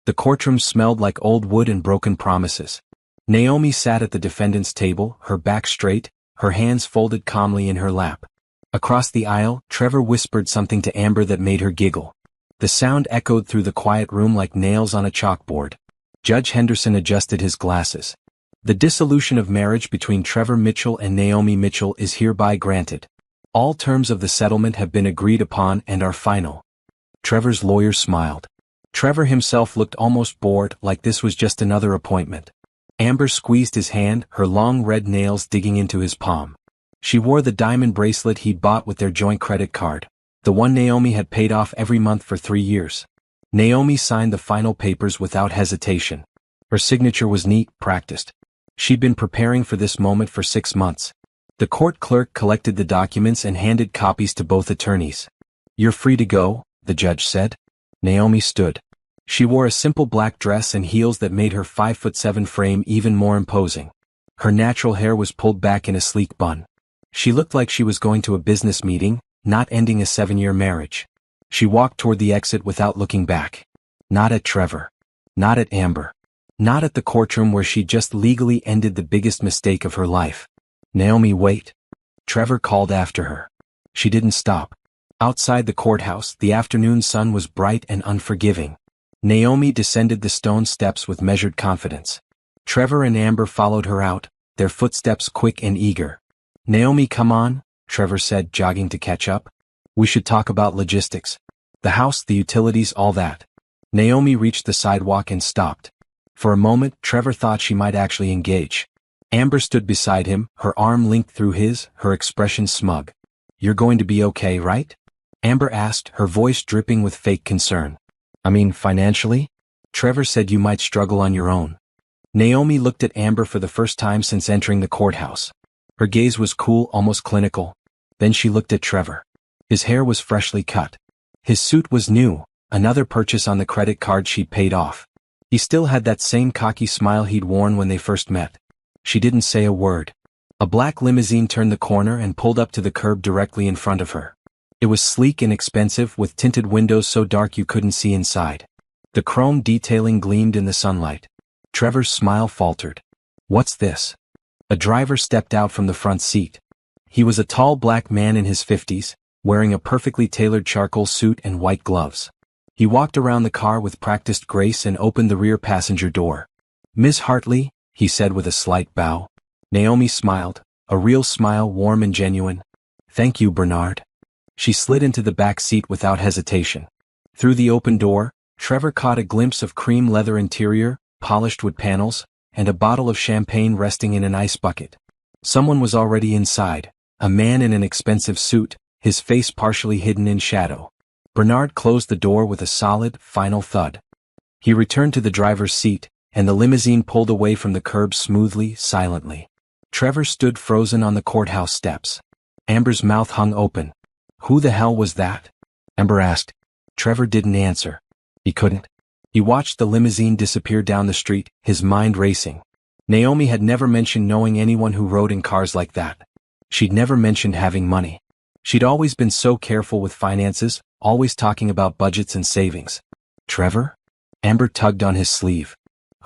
The courtroom smelled like old wood and broken promises. Naomi sat at the defendant's table, her back straight, her hands folded calmly in her lap. Across the aisle, Trevor whispered something to Amber that made her giggle. The sound echoed through the quiet room like nails on a chalkboard. Judge Henderson adjusted his glasses. The dissolution of marriage between Trevor Mitchell and Naomi Mitchell is hereby granted. All terms of the settlement have been agreed upon and are final. Trevor's lawyer smiled. Trevor himself looked almost bored, like this was just another appointment. Amber squeezed his hand, her long red nails digging into his palm. She wore the diamond bracelet he'd bought with their joint credit card, the one Naomi had paid off every month for 3 years. Naomi signed the final papers without hesitation. Her signature was neat, practiced. She'd been preparing for this moment for 6 months. The court clerk collected the documents and handed copies to both attorneys. "You're free to go," the judge said. Naomi stood. She wore a simple black dress and heels that made her 5'7" frame even more imposing. Her natural hair was pulled back in a sleek bun. She looked like she was going to a business meeting, not ending a 7-year marriage. She walked toward the exit without looking back. Not at Trevor. Not at Amber. Not at the courtroom where she just legally ended the biggest mistake of her life. "Naomi, wait." Trevor called after her. She didn't stop. Outside the courthouse, the afternoon sun was bright and unforgiving. Naomi descended the stone steps with measured confidence. Trevor and Amber followed her out, their footsteps quick and eager. "Naomi, come on," Trevor said, jogging to catch up. "We should talk about logistics. The house, the utilities, all that." Naomi reached the sidewalk and stopped. For a moment, Trevor thought she might actually engage. Amber stood beside him, her arm linked through his, her expression smug. "You're going to be okay, right?" Amber asked, her voice dripping with fake concern. "I mean, financially?" Trevor said, "You might struggle on your own." Naomi looked at Amber for the first time since entering the courthouse. Her gaze was cool, almost clinical. Then she looked at Trevor. His hair was freshly cut. His suit was new, another purchase on the credit card she'd paid off. He still had that same cocky smile he'd worn when they first met. She didn't say a word. A black limousine turned the corner and pulled up to the curb directly in front of her. It was sleek and expensive, with tinted windows so dark you couldn't see inside. The chrome detailing gleamed in the sunlight. Trevor's smile faltered. "What's this?" A driver stepped out from the front seat. He was a tall black man in his 50s, wearing a perfectly tailored charcoal suit and white gloves. He walked around the car with practiced grace and opened the rear passenger door. "Miss Hartley," he said with a slight bow. Naomi smiled, a real smile, warm and genuine. "Thank you, Bernard." She slid into the back seat without hesitation. Through the open door, Trevor caught a glimpse of cream leather interior, polished wood panels, and a bottle of champagne resting in an ice bucket. Someone was already inside, a man in an expensive suit, his face partially hidden in shadow. Bernard closed the door with a solid, final thud. He returned to the driver's seat, and the limousine pulled away from the curb smoothly, silently. Trevor stood frozen on the courthouse steps. Amber's mouth hung open. "Who the hell was that?" Amber asked. Trevor didn't answer. He couldn't. He watched the limousine disappear down the street, his mind racing. Naomi had never mentioned knowing anyone who rode in cars like that. She'd never mentioned having money. She'd always been so careful with finances, always talking about budgets and savings. "Trevor?" Amber tugged on his sleeve.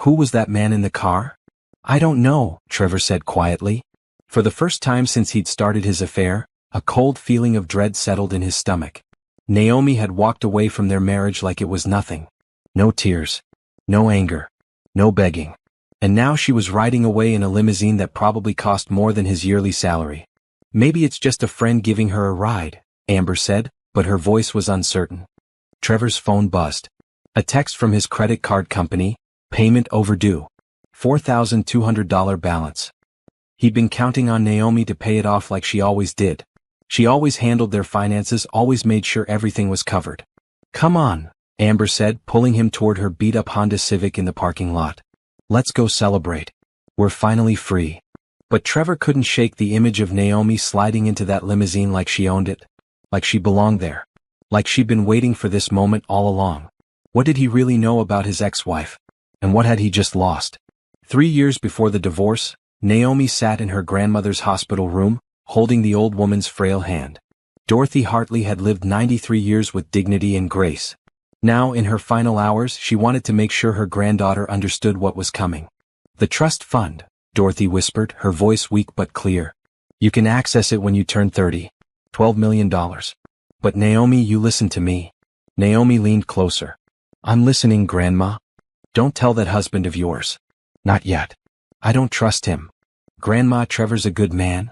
"Who was that man in the car?" "I don't know," Trevor said quietly. For the first time since he'd started his affair, a cold feeling of dread settled in his stomach. Naomi had walked away from their marriage like it was nothing. No tears. No anger. No begging. And now she was riding away in a limousine that probably cost more than his yearly salary. "Maybe it's just a friend giving her a ride," Amber said, but her voice was uncertain. Trevor's phone buzzed. A text from his credit card company, payment overdue. $4,200 balance. He'd been counting on Naomi to pay it off like she always did. She always handled their finances, always made sure everything was covered. "Come on," Amber said, pulling him toward her beat-up Honda Civic in the parking lot. "Let's go celebrate. We're finally free." But Trevor couldn't shake the image of Naomi sliding into that limousine like she owned it, like she belonged there, like she'd been waiting for this moment all along. What did he really know about his ex-wife? And what had he just lost? 3 years before the divorce, Naomi sat in her grandmother's hospital room, holding the old woman's frail hand. Dorothy Hartley had lived 93 years with dignity and grace. Now, in her final hours, she wanted to make sure her granddaughter understood what was coming. The trust fund, Dorothy whispered, her voice weak but clear. You can access it when you turn 30. $12 million. But Naomi, you listen to me. Naomi leaned closer. I'm listening, Grandma. Don't tell that husband of yours. Not yet. I don't trust him. Grandma, Trevor's a good man.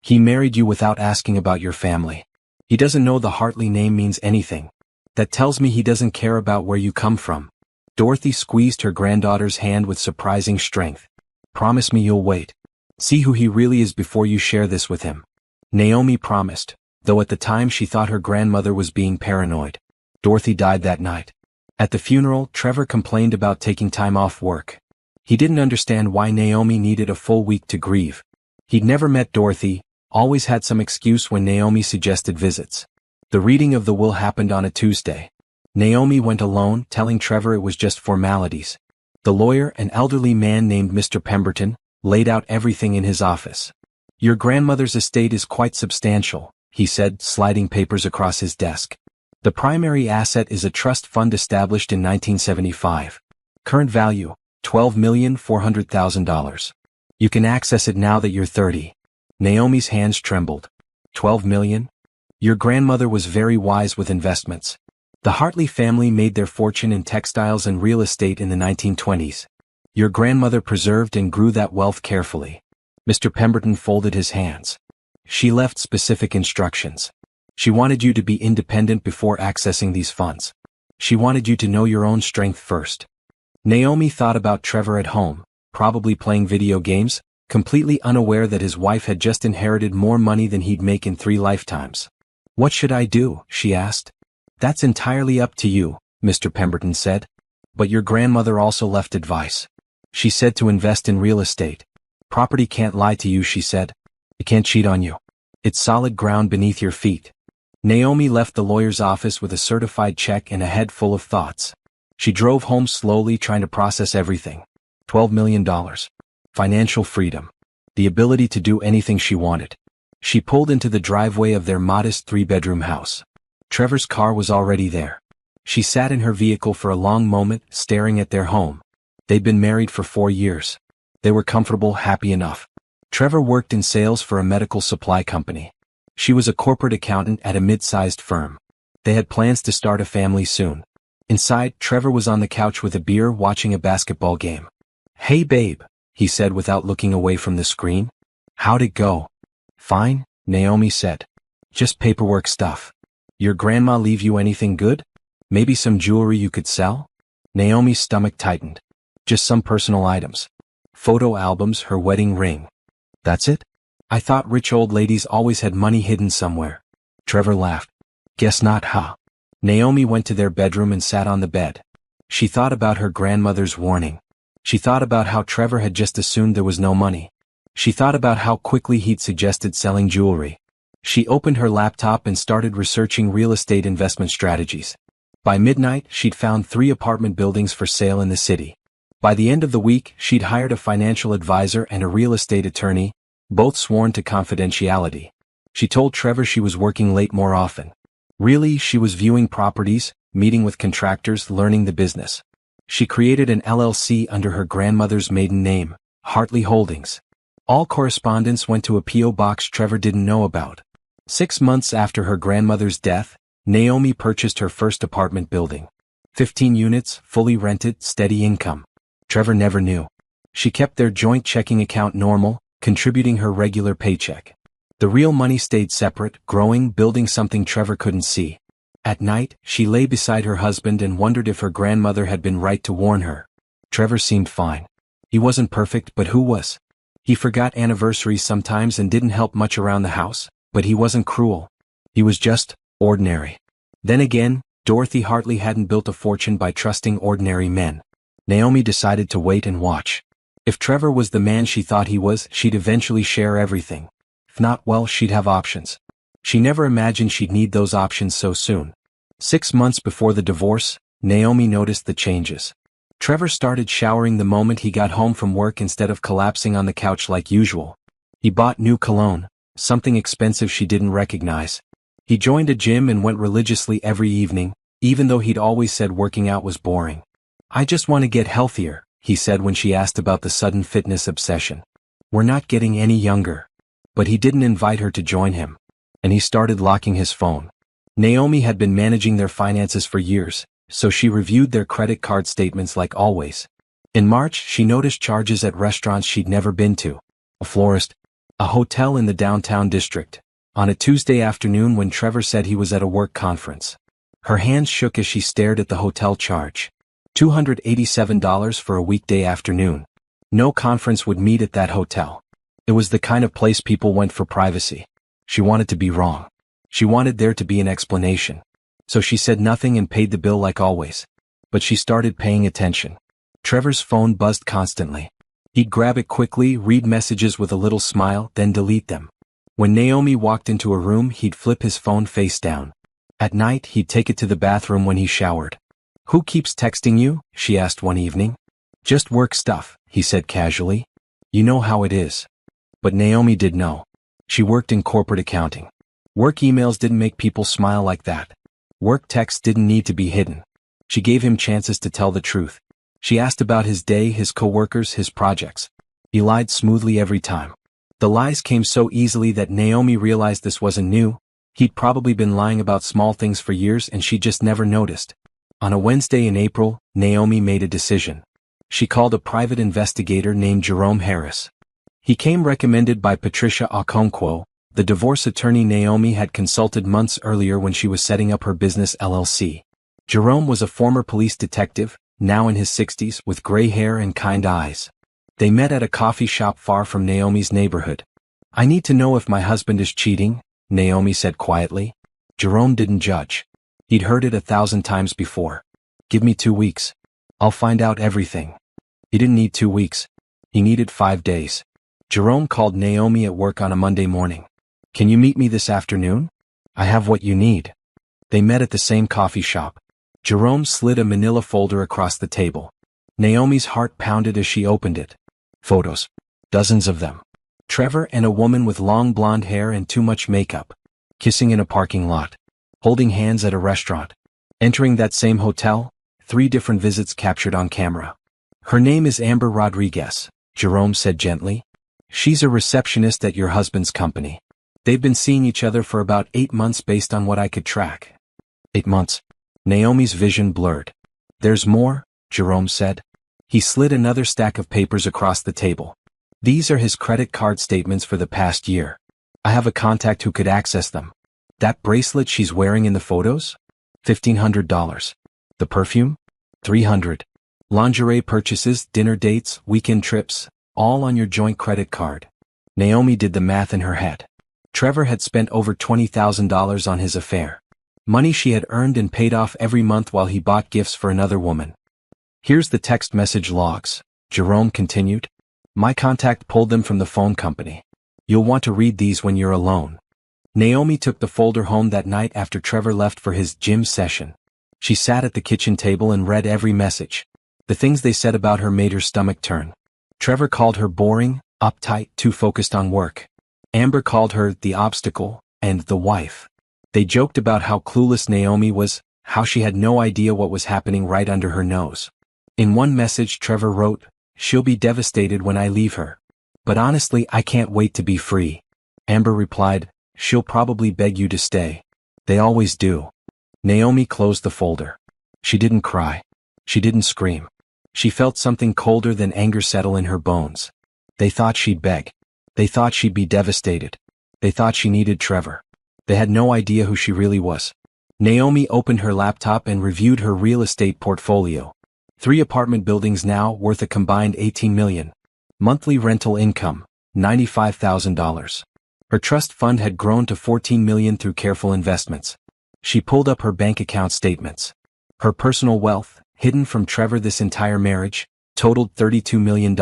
He married you without asking about your family. He doesn't know the Hartley name means anything. That tells me he doesn't care about where you come from. Dorothy squeezed her granddaughter's hand with surprising strength. Promise me you'll wait. See who he really is before you share this with him. Naomi promised, though at the time she thought her grandmother was being paranoid. Dorothy died that night. At the funeral, Trevor complained about taking time off work. He didn't understand why Naomi needed a full week to grieve. He'd never met Dorothy, always had some excuse when Naomi suggested visits. The reading of the will happened on a Tuesday. Naomi went alone, telling Trevor it was just formalities. The lawyer, an elderly man named Mr. Pemberton, laid out everything in his office. Your grandmother's estate is quite substantial, he said, sliding papers across his desk. The primary asset is a trust fund established in 1975. Current value, $12,400,000. You can access it now that you're 30. Naomi's hands trembled. 12 million? Your grandmother was very wise with investments. The Hartley family made their fortune in textiles and real estate in the 1920s. Your grandmother preserved and grew that wealth carefully. Mr. Pemberton folded his hands. She left specific instructions. She wanted you to be independent before accessing these funds. She wanted you to know your own strength first. Naomi thought about Trevor at home, probably playing video games, completely unaware that his wife had just inherited more money than he'd make in 3 lifetimes. What should I do? She asked. That's entirely up to you, Mr. Pemberton said. But your grandmother also left advice. She said to invest in real estate. Property can't lie to you, she said. It can't cheat on you. It's solid ground beneath your feet. Naomi left the lawyer's office with a certified check and a head full of thoughts. She drove home slowly, trying to process everything. $12 million. Financial freedom. The ability to do anything she wanted. She pulled into the driveway of their modest 3-bedroom house. Trevor's car was already there. She sat in her vehicle for a long moment, staring at their home. They'd been married for 4 years. They were comfortable, happy enough. Trevor worked in sales for a medical supply company. She was a corporate accountant at a mid-sized firm. They had plans to start a family soon. Inside, Trevor was on the couch with a beer watching a basketball game. Hey babe, he said without looking away from the screen. How'd it go? Fine, Naomi said. Just paperwork stuff. Your grandma leave you anything good? Maybe some jewelry you could sell? Naomi's stomach tightened. Just some personal items. Photo albums, her wedding ring. That's it? I thought rich old ladies always had money hidden somewhere. Trevor laughed. Guess not, huh? Naomi went to their bedroom and sat on the bed. She thought about her grandmother's warning. She thought about how Trevor had just assumed there was no money. She thought about how quickly he'd suggested selling jewelry. She opened her laptop and started researching real estate investment strategies. By midnight, she'd found 3 apartment buildings for sale in the city. By the end of the week, she'd hired a financial advisor and a real estate attorney, both sworn to confidentiality. She told Trevor she was working late more often. Really, she was viewing properties, meeting with contractors, learning the business. She created an LLC under her grandmother's maiden name, Hartley Holdings. All correspondence went to a P.O. box Trevor didn't know about. 6 months after her grandmother's death, Naomi purchased her first apartment building. 15 units, fully rented, steady income. Trevor never knew. She kept their joint checking account normal, contributing her regular paycheck. The real money stayed separate, growing, building something Trevor couldn't see. At night, she lay beside her husband and wondered if her grandmother had been right to warn her. Trevor seemed fine. He wasn't perfect, but who was? He forgot anniversaries sometimes and didn't help much around the house, but he wasn't cruel. He was just ordinary. Then again, Dorothy Hartley hadn't built a fortune by trusting ordinary men. Naomi decided to wait and watch. If Trevor was the man she thought he was, she'd eventually share everything. If not, well, she'd have options. She never imagined she'd need those options so soon. 6 months before the divorce, Naomi noticed the changes. Trevor started showering the moment he got home from work instead of collapsing on the couch like usual. He bought new cologne, something expensive she didn't recognize. He joined a gym and went religiously every evening, even though he'd always said working out was boring. "I just want to get healthier," he said when she asked about the sudden fitness obsession. "We're not getting any younger." But he didn't invite her to join him. And he started locking his phone. Naomi had been managing their finances for years, so she reviewed their credit card statements like always. In March, she noticed charges at restaurants she'd never been to. A florist, a hotel in the downtown district, on a Tuesday afternoon when Trevor said he was at a work conference. Her hands shook as she stared at the hotel charge. $287 for a weekday afternoon. No conference would meet at that hotel. It was the kind of place people went for privacy. She wanted to be wrong. She wanted there to be an explanation. So she said nothing and paid the bill like always. But she started paying attention. Trevor's phone buzzed constantly. He'd grab it quickly, read messages with a little smile, then delete them. When Naomi walked into a room, he'd flip his phone face down. At night, he'd take it to the bathroom when he showered. "Who keeps texting you?" she asked one evening. "Just work stuff," he said casually. "You know how it is." But Naomi did know. She worked in corporate accounting. Work emails didn't make people smile like that. Work texts didn't need to be hidden. She gave him chances to tell the truth. She asked about his day, his coworkers, his projects. He lied smoothly every time. The lies came so easily that Naomi realized this wasn't new. He'd probably been lying about small things for years and she just never noticed. On a Wednesday in April, Naomi made a decision. She called a private investigator named Jerome Harris. He came recommended by Patricia Okonkwo, the divorce attorney Naomi had consulted months earlier when she was setting up her business LLC. Jerome was a former police detective, now in his 60s, with gray hair and kind eyes. They met at a coffee shop far from Naomi's neighborhood. "I need to know if my husband is cheating," Naomi said quietly. Jerome didn't judge. He'd heard it 1,000 times before. "Give me 2 weeks. I'll find out everything." He didn't need 2 weeks. He needed 5 days. Jerome called Naomi at work on a Monday morning. "Can you meet me this afternoon? I have what you need." They met at the same coffee shop. Jerome slid a manila folder across the table. Naomi's heart pounded as she opened it. Photos. Dozens of them. Trevor and a woman with long blonde hair and too much makeup. Kissing in a parking lot. Holding hands at a restaurant. Entering that same hotel. 3 different visits captured on camera. "Her name is Amber Rodriguez," Jerome said gently. "She's a receptionist at your husband's company. They've been seeing each other for about 8 months based on what I could track." 8 months. Naomi's vision blurred. "There's more," Jerome said. He slid another stack of papers across the table. "These are his credit card statements for the past year. I have a contact who could access them. That bracelet she's wearing in the photos? $1,500. The perfume? $300. Lingerie purchases, dinner dates, weekend trips, all on your joint credit card." Naomi did the math in her head. Trevor had spent over $20,000 on his affair. Money she had earned and paid off every month while he bought gifts for another woman. "Here's the text message logs," Jerome continued. "My contact pulled them from the phone company. You'll want to read these when you're alone." Naomi took the folder home that night after Trevor left for his gym session. She sat at the kitchen table and read every message. The things they said about her made her stomach turn. Trevor called her boring, uptight, too focused on work. Amber called her the obstacle and the wife. They joked about how clueless Naomi was, how she had no idea what was happening right under her nose. In one message Trevor wrote, "She'll be devastated when I leave her. But honestly, I can't wait to be free." Amber replied, "She'll probably beg you to stay. They always do." Naomi closed the folder. She didn't cry. She didn't scream. She felt something colder than anger settle in her bones. They thought she'd beg. They thought she'd be devastated. They thought she needed Trevor. They had no idea who she really was. Naomi opened her laptop and reviewed her real estate portfolio. 3 apartment buildings now worth a combined $18 million. Monthly rental income, $95,000. Her trust fund had grown to $14 million through careful investments. She pulled up her bank account statements. Her personal wealth, hidden from Trevor this entire marriage, totaled $32 million.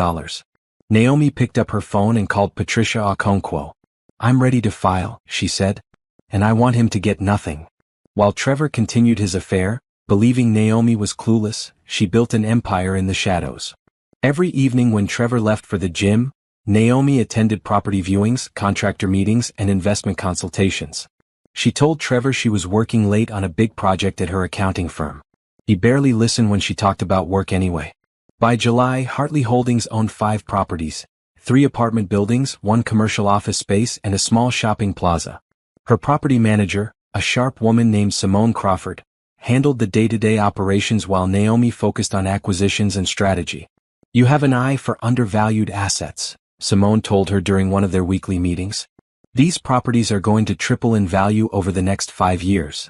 Naomi picked up her phone and called Patricia Okonkwo. "I'm ready to file," she said. "And I want him to get nothing." While Trevor continued his affair, believing Naomi was clueless, she built an empire in the shadows. Every evening when Trevor left for the gym, Naomi attended property viewings, contractor meetings, and investment consultations. She told Trevor she was working late on a big project at her accounting firm. He barely listened when she talked about work anyway. By July, Hartley Holdings owned 5 properties, 3 apartment buildings, 1 commercial office space, and a small shopping plaza. Her property manager, a sharp woman named Simone Crawford, handled the day-to-day operations while Naomi focused on acquisitions and strategy. "You have an eye for undervalued assets," Simone told her during one of their weekly meetings. "These properties are going to triple in value over the next 5 years."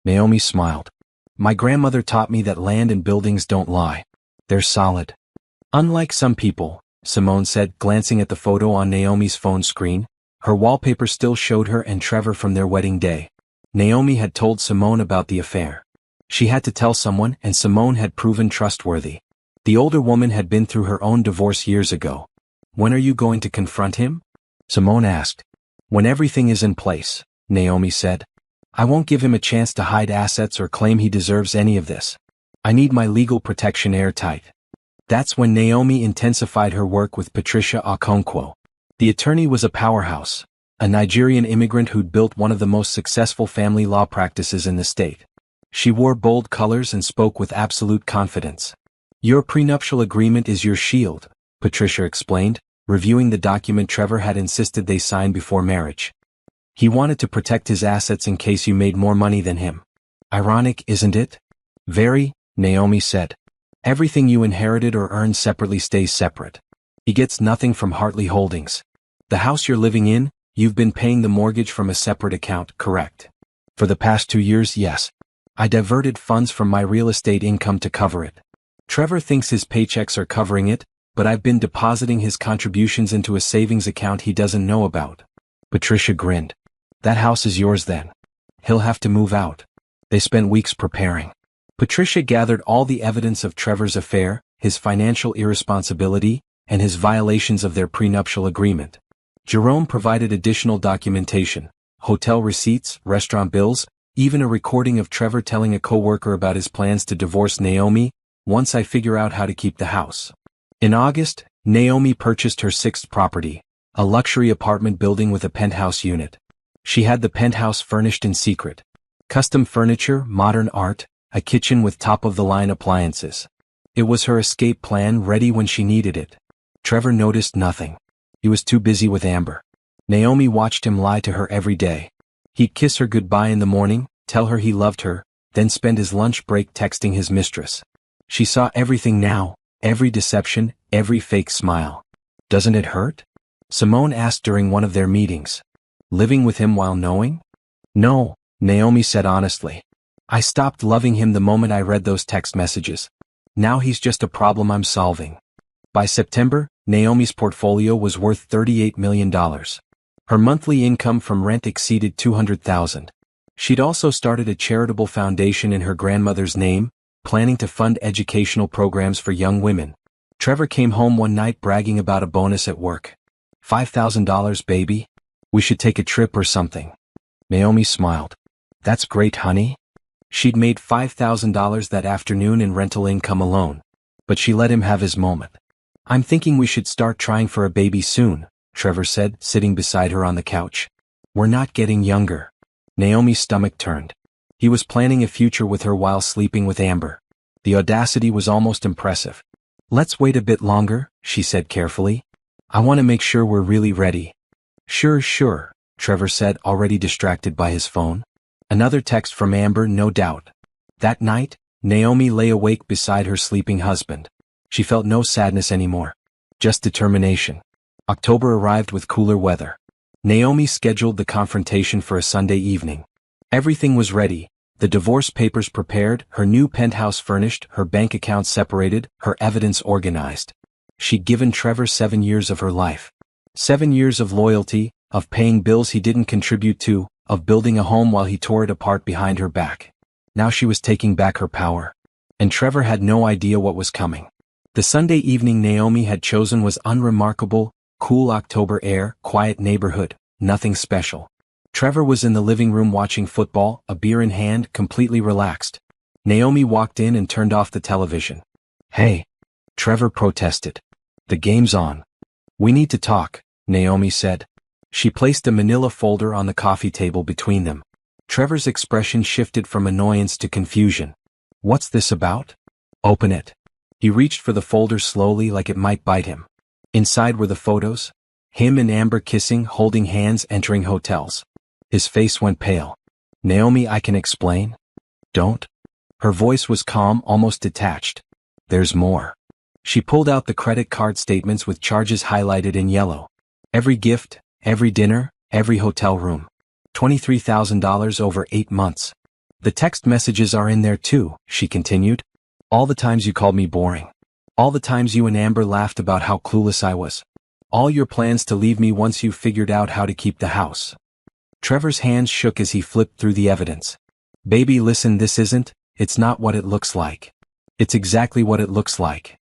Naomi smiled. "My grandmother taught me that land and buildings don't lie. They're solid." "Unlike some people," Simone said, glancing at the photo on Naomi's phone screen. Her wallpaper still showed her and Trevor from their wedding day. Naomi had told Simone about the affair. She had to tell someone, and Simone had proven trustworthy. The older woman had been through her own divorce years ago. "When are you going to confront him?" Simone asked. "When everything is in place," Naomi said. "I won't give him a chance to hide assets or claim he deserves any of this. I need my legal protection airtight." That's when Naomi intensified her work with Patricia Okonkwo. The attorney was a powerhouse, a Nigerian immigrant who'd built one of the most successful family law practices in the state. She wore bold colors and spoke with absolute confidence. "Your prenuptial agreement is your shield," Patricia explained, reviewing the document Trevor had insisted they sign before marriage. "He wanted to protect his assets in case you made more money than him. Ironic, isn't it?" "Very," Naomi said. "Everything you inherited or earned separately stays separate. He gets nothing from Hartley Holdings. The house you're living in, you've been paying the mortgage from a separate account, correct?" "For the past 2 years, yes. I diverted funds from my real estate income to cover it. Trevor thinks his paychecks are covering it, but I've been depositing his contributions into a savings account he doesn't know about." Patricia grinned. "That house is yours then. He'll have to move out." They spent weeks preparing. Patricia gathered all the evidence of Trevor's affair, his financial irresponsibility, and his violations of their prenuptial agreement. Jerome provided additional documentation, hotel receipts, restaurant bills, even a recording of Trevor telling a coworker about his plans to divorce Naomi, "Once I figure out how to keep the house." In August, Naomi purchased her 6th property, a luxury apartment building with a penthouse unit. She had the penthouse furnished in secret. Custom furniture, modern art, a kitchen with top-of-the-line appliances. It was her escape plan, ready when she needed it. Trevor noticed nothing. He was too busy with Amber. Naomi watched him lie to her every day. He'd kiss her goodbye in the morning, tell her he loved her, then spend his lunch break texting his mistress. She saw everything now, every deception, every fake smile. "Doesn't it hurt?" Simone asked during one of their meetings. "Living with him while knowing?" "No," Naomi said honestly. "I stopped loving him the moment I read those text messages. Now he's just a problem I'm solving." By September, Naomi's portfolio was worth $38 million. Her monthly income from rent exceeded $200,000. She'd also started a charitable foundation in her grandmother's name, planning to fund educational programs for young women. Trevor came home one night bragging about a bonus at work. $5,000, baby. We should take a trip or something." Naomi smiled. "That's great, honey." She'd made $5,000 that afternoon in rental income alone. But she let him have his moment. "I'm thinking we should start trying for a baby soon," Trevor said, sitting beside her on the couch. "We're not getting younger." Naomi's stomach turned. He was planning a future with her while sleeping with Amber. The audacity was almost impressive. "Let's wait a bit longer," she said carefully. "I want to make sure we're really ready." Sure, Trevor said, already distracted by his phone. Another text from Amber, no doubt. That night, Naomi lay awake beside her sleeping husband. She felt no sadness anymore. Just determination. October arrived with cooler weather. Naomi scheduled the confrontation for a Sunday evening. Everything was ready, the divorce papers prepared, her new penthouse furnished, her bank accounts separated, her evidence organized. She'd given Trevor 7 years of her life. 7 years of loyalty, of paying bills he didn't contribute to, of building a home while he tore it apart behind her back. Now she was taking back her power. And Trevor had no idea what was coming. The Sunday evening Naomi had chosen was unremarkable, cool October air, quiet neighborhood, nothing special. Trevor was in the living room watching football, a beer in hand, completely relaxed. Naomi walked in and turned off the television. "Hey," Trevor protested. "The game's on." "We need to talk," Naomi said. She placed a manila folder on the coffee table between them. Trevor's expression shifted from annoyance to confusion. What's this about? Open it. He reached for the folder slowly like it might bite him. Inside were the photos. Him and Amber kissing, holding hands, entering hotels. His face went pale. Naomi, I can explain. Don't. Her voice was calm, almost detached. There's more. She pulled out the credit card statements with charges highlighted in yellow. Every gift, every dinner, every hotel room. $23,000 over 8 months. The text messages are in there too, she continued. All the times you called me boring. All the times you and Amber laughed about how clueless I was. All your plans to leave me once you figured out how to keep the house. Trevor's hands shook as he flipped through the evidence. Baby, listen, it's not what it looks like. It's exactly what it looks like.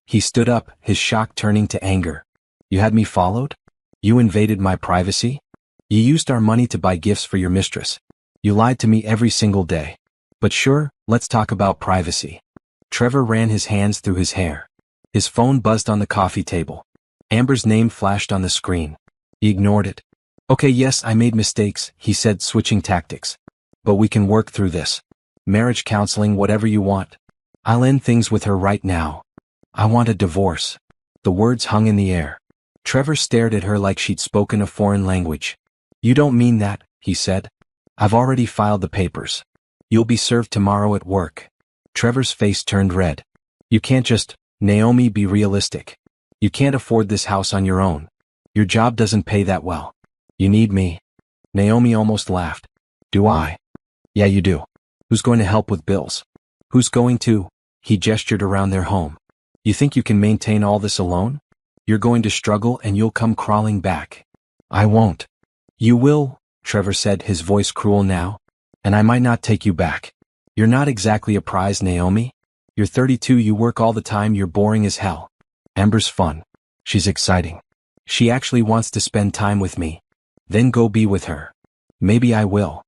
He stood up, his shock turning to anger. You had me followed? You invaded my privacy? You used our money to buy gifts for your mistress. You lied to me every single day. But sure, let's talk about privacy. Trevor ran his hands through his hair. His phone buzzed on the coffee table. Amber's name flashed on the screen. He ignored it. Okay, yes, I made mistakes, he said, switching tactics. But we can work through this. Marriage counseling, whatever you want. I'll end things with her right now. I want a divorce. The words hung in the air. Trevor stared at her like she'd spoken a foreign language. You don't mean that, he said. I've already filed the papers. You'll be served tomorrow at work. Trevor's face turned red. You can't just, Naomi, be realistic. You can't afford this house on your own. Your job doesn't pay that well. You need me. Naomi almost laughed. Do I? Yeah, you do. Who's going to help with bills? Who's going to? He gestured around their home. You think you can maintain all this alone? You're going to struggle and you'll come crawling back. I won't. You will, Trevor said, his voice cruel now. And I might not take you back. You're not exactly a prize, Naomi. You're 32, you work all the time, you're boring as hell. Amber's fun. She's exciting. She actually wants to spend time with me. Then go be with her. Maybe I will.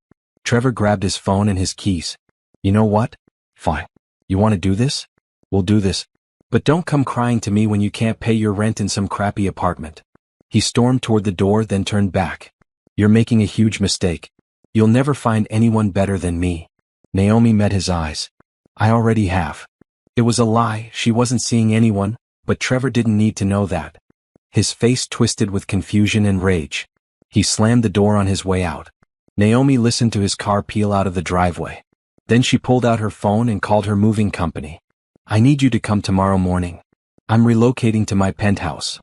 Trevor grabbed his phone and his keys. You know what? Fine. You want to do this? We'll do this. But don't come crying to me when you can't pay your rent in some crappy apartment. He stormed toward the door, then turned back. You're making a huge mistake. You'll never find anyone better than me. Naomi met his eyes. I already have. It was a lie, she wasn't seeing anyone, but Trevor didn't need to know that. His face twisted with confusion and rage. He slammed the door on his way out. Naomi listened to his car peel out of the driveway. Then she pulled out her phone and called her moving company. I need you to come tomorrow morning. I'm relocating to my penthouse.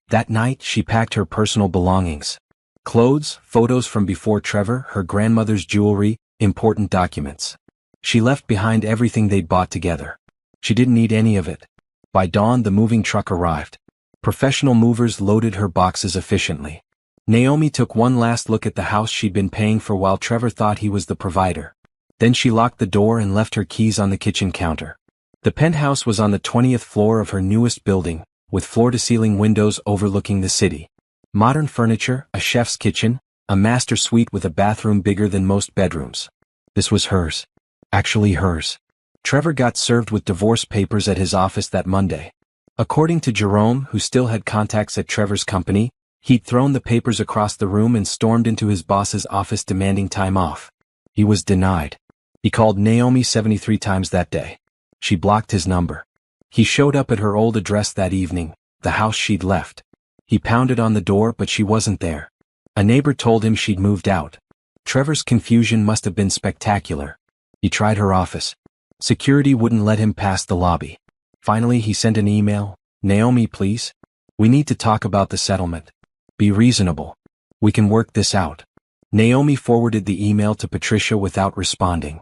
That night, she packed her personal belongings. Clothes, photos from before Trevor, her grandmother's jewelry, important documents. She left behind everything they'd bought together. She didn't need any of it. By dawn, the moving truck arrived. Professional movers loaded her boxes efficiently. Naomi took one last look at the house she'd been paying for while Trevor thought he was the provider. Then she locked the door and left her keys on the kitchen counter. The penthouse was on the 20th floor of her newest building, with floor-to-ceiling windows overlooking the city. Modern furniture, a chef's kitchen, a master suite with a bathroom bigger than most bedrooms. This was hers. Actually hers. Trevor got served with divorce papers at his office that Monday. According to Jerome, who still had contacts at Trevor's company, he'd thrown the papers across the room and stormed into his boss's office demanding time off. He was denied. He called Naomi 73 times that day. She blocked his number. He showed up at her old address that evening, the house she'd left. He pounded on the door, but she wasn't there. A neighbor told him she'd moved out. Trevor's confusion must have been spectacular. He tried her office. Security wouldn't let him past the lobby. Finally, he sent an email. Naomi, please. We need to talk about the settlement. Be reasonable. We can work this out. Naomi forwarded the email to Patricia without responding.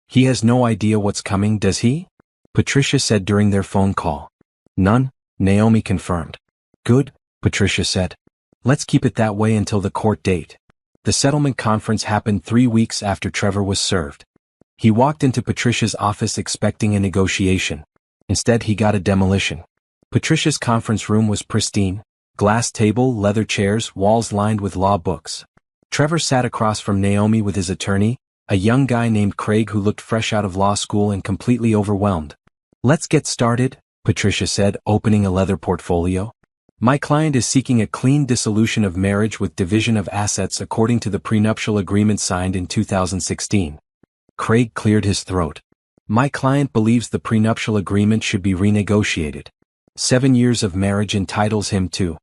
He has no idea what's coming, does he? Patricia said during their phone call. None, Naomi confirmed. Good, Patricia said. Let's keep it that way until the court date. The settlement conference happened 3 weeks after Trevor was served. He walked into Patricia's office expecting a negotiation. Instead, he got a demolition. Patricia's conference room was pristine. Glass table, leather chairs, walls lined with law books. Trevor sat across from Naomi with his attorney, a young guy named Craig who looked fresh out of law school and completely overwhelmed. Let's get started, Patricia said, opening a leather portfolio. My client is seeking a clean dissolution of marriage with division of assets according to the prenuptial agreement signed in 2016. Craig cleared his throat. My client believes the prenuptial agreement should be renegotiated. 7 years of marriage entitles him to.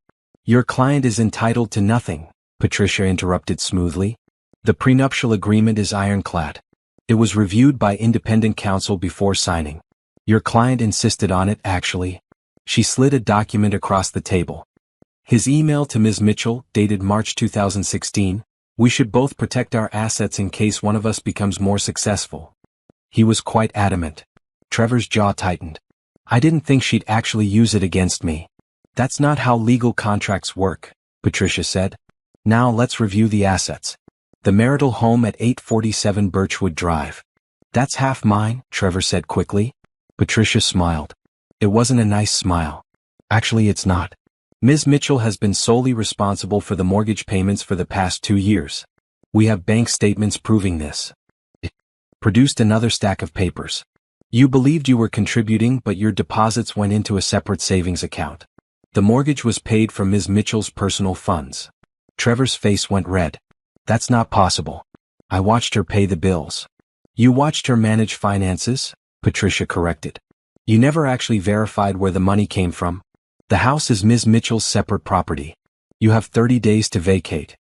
Your client is entitled to nothing, Patricia interrupted smoothly. The prenuptial agreement is ironclad. It was reviewed by independent counsel before signing. Your client insisted on it, actually. She slid a document across the table. His email to Ms. Mitchell, dated March 2016, we should both protect our assets in case one of us becomes more successful. He was quite adamant. Trevor's jaw tightened. I didn't think she'd actually use it against me. That's not how legal contracts work, Patricia said. Now let's review the assets. The marital home at 847 Birchwood Drive. That's half mine, Trevor said quickly. Patricia smiled. It wasn't a nice smile. Actually, it's not. Ms. Mitchell has been solely responsible for the mortgage payments for the past 2 years. We have bank statements proving this. It produced another stack of papers. You believed you were contributing, but your deposits went into a separate savings account. The mortgage was paid from Ms. Mitchell's personal funds. Trevor's face went red. That's not possible. I watched her pay the bills. You watched her manage finances, Patricia corrected. You never actually verified where the money came from. The house is Ms. Mitchell's separate property. You have 30 days to vacate.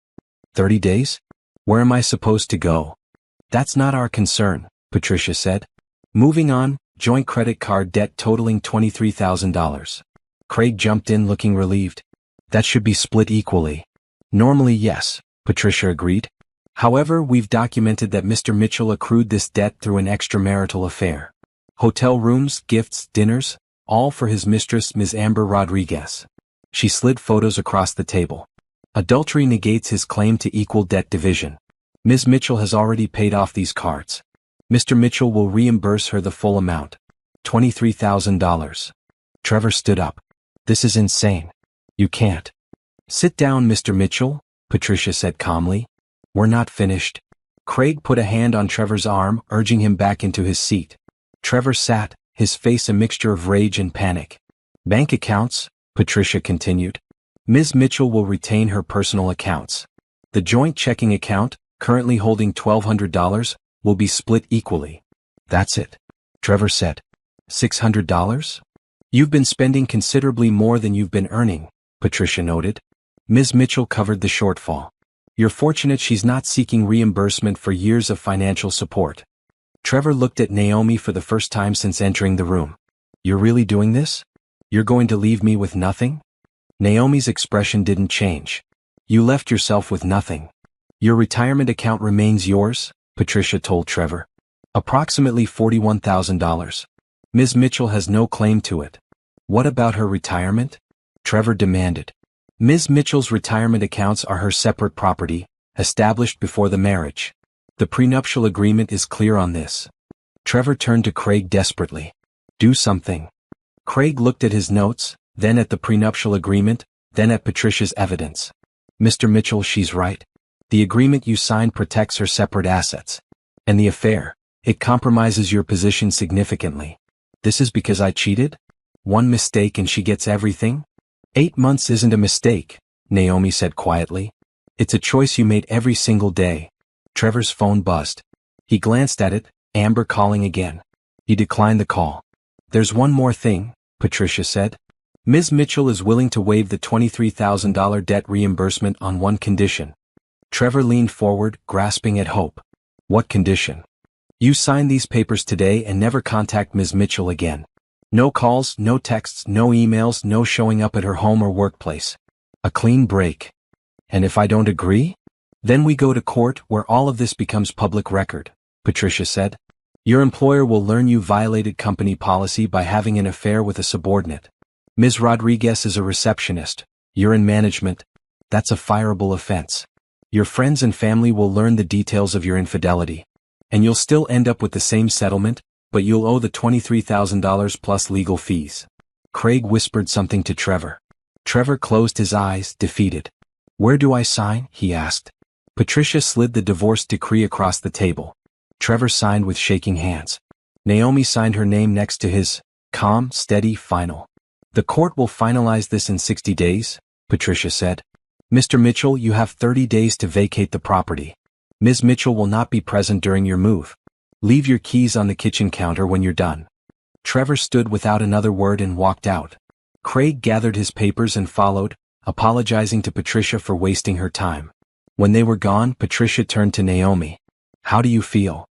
30 days? Where am I supposed to go? That's not our concern, Patricia said. Moving on, joint credit card debt totaling $23,000. Craig jumped in looking relieved. That should be split equally. Normally yes, Patricia agreed. However, we've documented that Mr. Mitchell accrued this debt through an extramarital affair. Hotel rooms, gifts, dinners, all for his mistress, Ms. Amber Rodriguez. She slid photos across the table. Adultery negates his claim to equal debt division. Ms. Mitchell has already paid off these cards. Mr. Mitchell will reimburse her the full amount. $23,000. Trevor stood up. This is insane. You can't. Sit down, Mr. Mitchell, Patricia said calmly. We're not finished. Craig put a hand on Trevor's arm, urging him back into his seat. Trevor sat, his face a mixture of rage and panic. Bank accounts, Patricia continued. Ms. Mitchell will retain her personal accounts. The joint checking account, currently holding $1,200, will be split equally. That's it, Trevor said. $600? You've been spending considerably more than you've been earning, Patricia noted. Ms. Mitchell covered the shortfall. You're fortunate she's not seeking reimbursement for years of financial support. Trevor looked at Naomi for the first time since entering the room. You're really doing this? You're going to leave me with nothing? Naomi's expression didn't change. You left yourself with nothing. Your retirement account remains yours, Patricia told Trevor. Approximately $41,000. Ms. Mitchell has no claim to it. What about her retirement? Trevor demanded. Ms. Mitchell's retirement accounts are her separate property, established before the marriage. The prenuptial agreement is clear on this. Trevor turned to Craig desperately. Do something. Craig looked at his notes, then at the prenuptial agreement, then at Patricia's evidence. Mr. Mitchell, she's right. The agreement you signed protects her separate assets. And the affair, it compromises your position significantly. This is because I cheated? One mistake and she gets everything? 8 months isn't a mistake, Naomi said quietly. It's a choice you made every single day. Trevor's phone buzzed. He glanced at it, Amber calling again. He declined the call. There's one more thing, Patricia said. Ms. Mitchell is willing to waive the $23,000 debt reimbursement on one condition. Trevor leaned forward, grasping at hope. What condition? You sign these papers today and never contact Ms. Mitchell again. No calls, no texts, no emails, no showing up at her home or workplace. A clean break. And if I don't agree? Then we go to court where all of this becomes public record, Patricia said. Your employer will learn you violated company policy by having an affair with a subordinate. Ms. Rodriguez is a receptionist. You're in management. That's a fireable offense. Your friends and family will learn the details of your infidelity. And you'll still end up with the same settlement, but you'll owe the $23,000 plus legal fees. Craig whispered something to Trevor. Trevor closed his eyes, defeated. Where do I sign? He asked. Patricia slid the divorce decree across the table. Trevor signed with shaking hands. Naomi signed her name next to his, calm, steady, final. The court will finalize this in 60 days, Patricia said. Mr. Mitchell, you have 30 days to vacate the property. Ms. Mitchell will not be present during your move. Leave your keys on the kitchen counter when you're done. Trevor stood without another word and walked out. Craig gathered his papers and followed, apologizing to Patricia for wasting her time. When they were gone, Patricia turned to Naomi. How do you feel?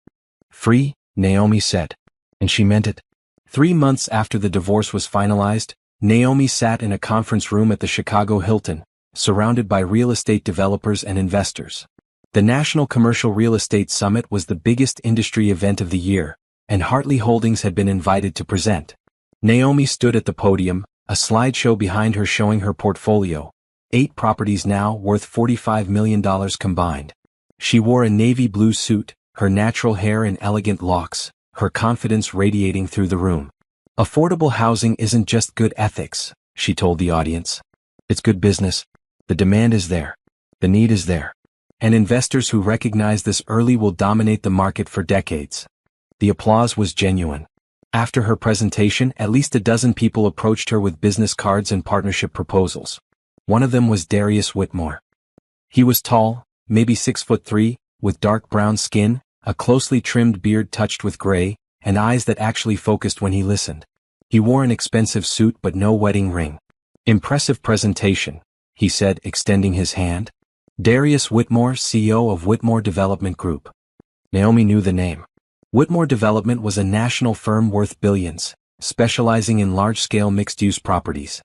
Free, Naomi said. And she meant it. 3 months after the divorce was finalized, Naomi sat in a conference room at the Chicago Hilton, surrounded by real estate developers and investors. The National Commercial Real Estate Summit was the biggest industry event of the year, and Hartley Holdings had been invited to present. Naomi stood at the podium, a slideshow behind her showing her portfolio, 8 properties now worth $45 million combined. She wore a navy blue suit, her natural hair in elegant locks, her confidence radiating through the room. Affordable housing isn't just good ethics, she told the audience. It's good business. The demand is there. The need is there. And investors who recognize this early will dominate the market for decades. The applause was genuine. After her presentation, at least a dozen people approached her with business cards and partnership proposals. One of them was Darius Whitmore. He was tall, maybe 6'3", with dark brown skin, a closely trimmed beard touched with gray, and eyes that actually focused when he listened. He wore an expensive suit but no wedding ring. Impressive presentation, he said, extending his hand. Darius Whitmore, CEO of Whitmore Development Group. Naomi knew the name. Whitmore Development was a national firm worth billions, specializing in large-scale mixed-use properties.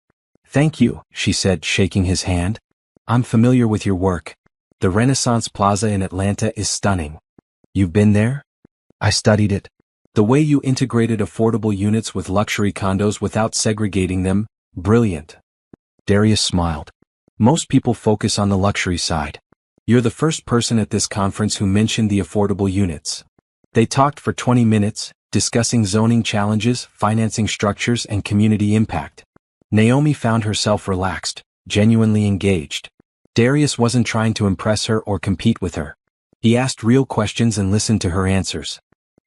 Thank you, she said, shaking his hand. I'm familiar with your work. The Renaissance Plaza in Atlanta is stunning. You've been there? I studied it. The way you integrated affordable units with luxury condos without segregating them, brilliant. Darius smiled. Most people focus on the luxury side. You're the first person at this conference who mentioned the affordable units. They talked for 20 minutes, discussing zoning challenges, financing structures, and community impact. Naomi found herself relaxed, genuinely engaged. Darius wasn't trying to impress her or compete with her. He asked real questions and listened to her answers.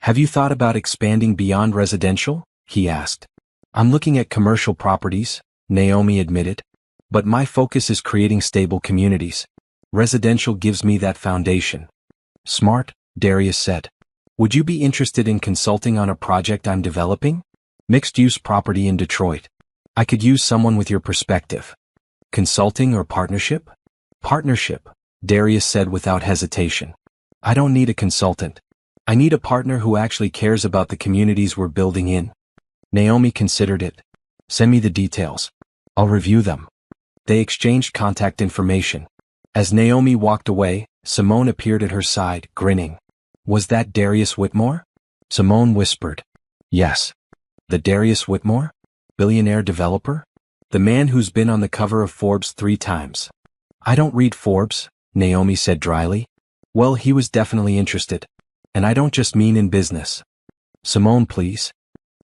Have you thought about expanding beyond residential? He asked. I'm looking at commercial properties, Naomi admitted. But my focus is creating stable communities. Residential gives me that foundation. Smart, Darius said. Would you be interested in consulting on a project I'm developing? Mixed-use property in Detroit. I could use someone with your perspective. Consulting or partnership? Partnership, Darius said without hesitation. I don't need a consultant. I need a partner who actually cares about the communities we're building in. Naomi considered it. Send me the details. I'll review them. They exchanged contact information. As Naomi walked away, Simone appeared at her side, grinning. Was that Darius Whitmore? Simone whispered. Yes. The Darius Whitmore? Billionaire developer? The man who's been on the cover of Forbes 3 times. I don't read Forbes, Naomi said dryly. Well, he was definitely interested. And I don't just mean in business. Simone, please.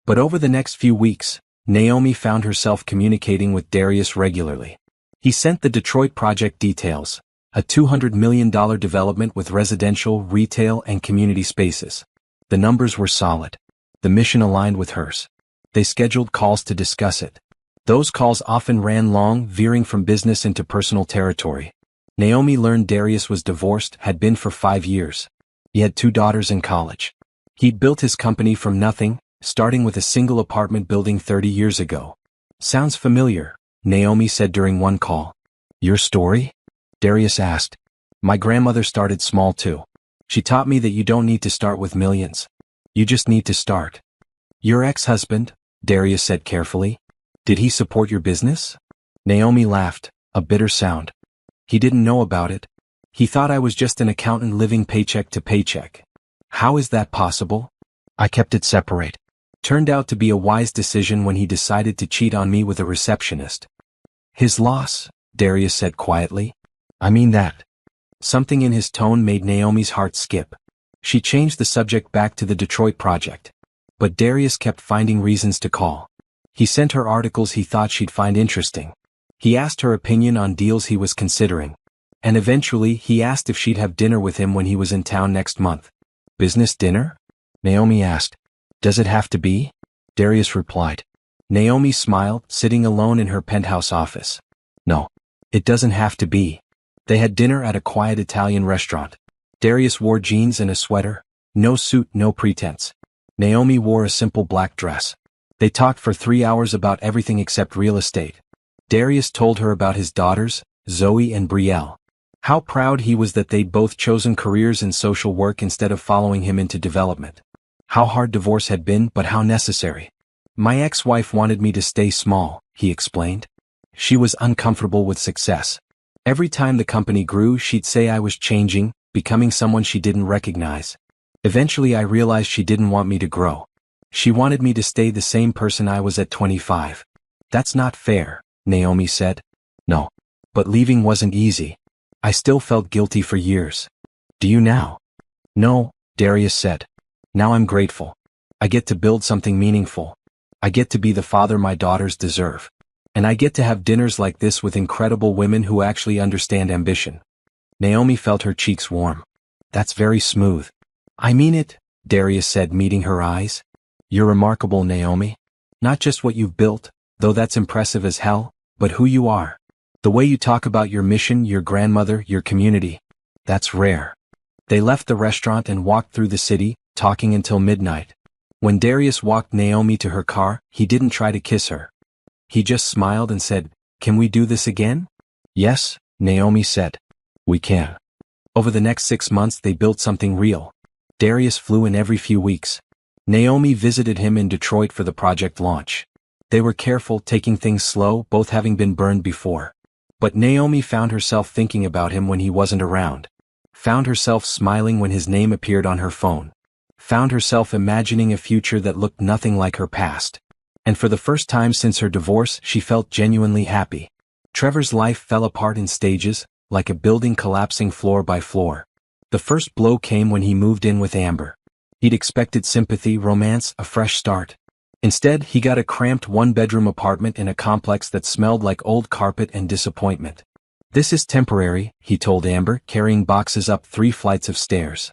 But over the next few weeks, Naomi found herself communicating with Darius regularly. He sent the Detroit project details, a $200 million development with residential, retail, and community spaces. The numbers were solid. The mission aligned with hers. They scheduled calls to discuss it. Those calls often ran long, veering from business into personal territory. Naomi learned Darius was divorced, had been for 5 years. He had 2 daughters in college. He'd built his company from nothing, starting with a single apartment building 30 years ago. Sounds familiar, Naomi said during one call. Your story? Darius asked. My grandmother started small too. She taught me that you don't need to start with millions. You just need to start. Your ex-husband, Darius said carefully. Did he support your business? Naomi laughed, a bitter sound. He didn't know about it. He thought I was just an accountant living paycheck to paycheck. How is that possible? I kept it separate. Turned out to be a wise decision when he decided to cheat on me with a receptionist. His loss, Darius said quietly. I mean that. Something in his tone made Naomi's heart skip. She changed the subject back to the Detroit project. But Darius kept finding reasons to call. He sent her articles he thought she'd find interesting. He asked her opinion on deals he was considering. And eventually he asked if she'd have dinner with him when he was in town next month. Business dinner? Naomi asked. Does it have to be? Darius replied. Naomi smiled, sitting alone in her penthouse office. No. It doesn't have to be. They had dinner at a quiet Italian restaurant. Darius wore jeans and a sweater. No suit, no pretense. Naomi wore a simple black dress. They talked for 3 hours about everything except real estate. Darius told her about his daughters, Zoe and Brielle. How proud he was that they'd both chosen careers in social work instead of following him into development. How hard divorce had been, but how necessary. My ex-wife wanted me to stay small, he explained. She was uncomfortable with success. Every time the company grew, she'd say I was changing, becoming someone she didn't recognize. Eventually I realized she didn't want me to grow. She wanted me to stay the same person I was at 25. That's not fair, Naomi said. No. But leaving wasn't easy. I still felt guilty for years. Do you now? No, Darius said. Now I'm grateful. I get to build something meaningful. I get to be the father my daughters deserve. And I get to have dinners like this with incredible women who actually understand ambition. Naomi felt her cheeks warm. That's very smooth. I mean it, Darius said, meeting her eyes. You're remarkable, Naomi. Not just what you've built, though that's impressive as hell, but who you are. The way you talk about your mission, your grandmother, your community. That's rare. They left the restaurant and walked through the city, talking until midnight. When Darius walked Naomi to her car, he didn't try to kiss her. He just smiled and said, "Can we do this again?" "Yes," Naomi said. "We can." Over the next 6 months they built something real. Darius flew in every few weeks. Naomi visited him in Detroit for the project launch. They were careful, taking things slow, both having been burned before. But Naomi found herself thinking about him when he wasn't around. Found herself smiling when his name appeared on her phone. Found herself imagining a future that looked nothing like her past. And for the first time since her divorce, she felt genuinely happy. Trevor's life fell apart in stages, like a building collapsing floor by floor. The first blow came when he moved in with Amber. He'd expected sympathy, romance, a fresh start. Instead, he got a cramped one-bedroom apartment in a complex that smelled like old carpet and disappointment. "This is temporary," he told Amber, carrying boxes up 3 flights of stairs.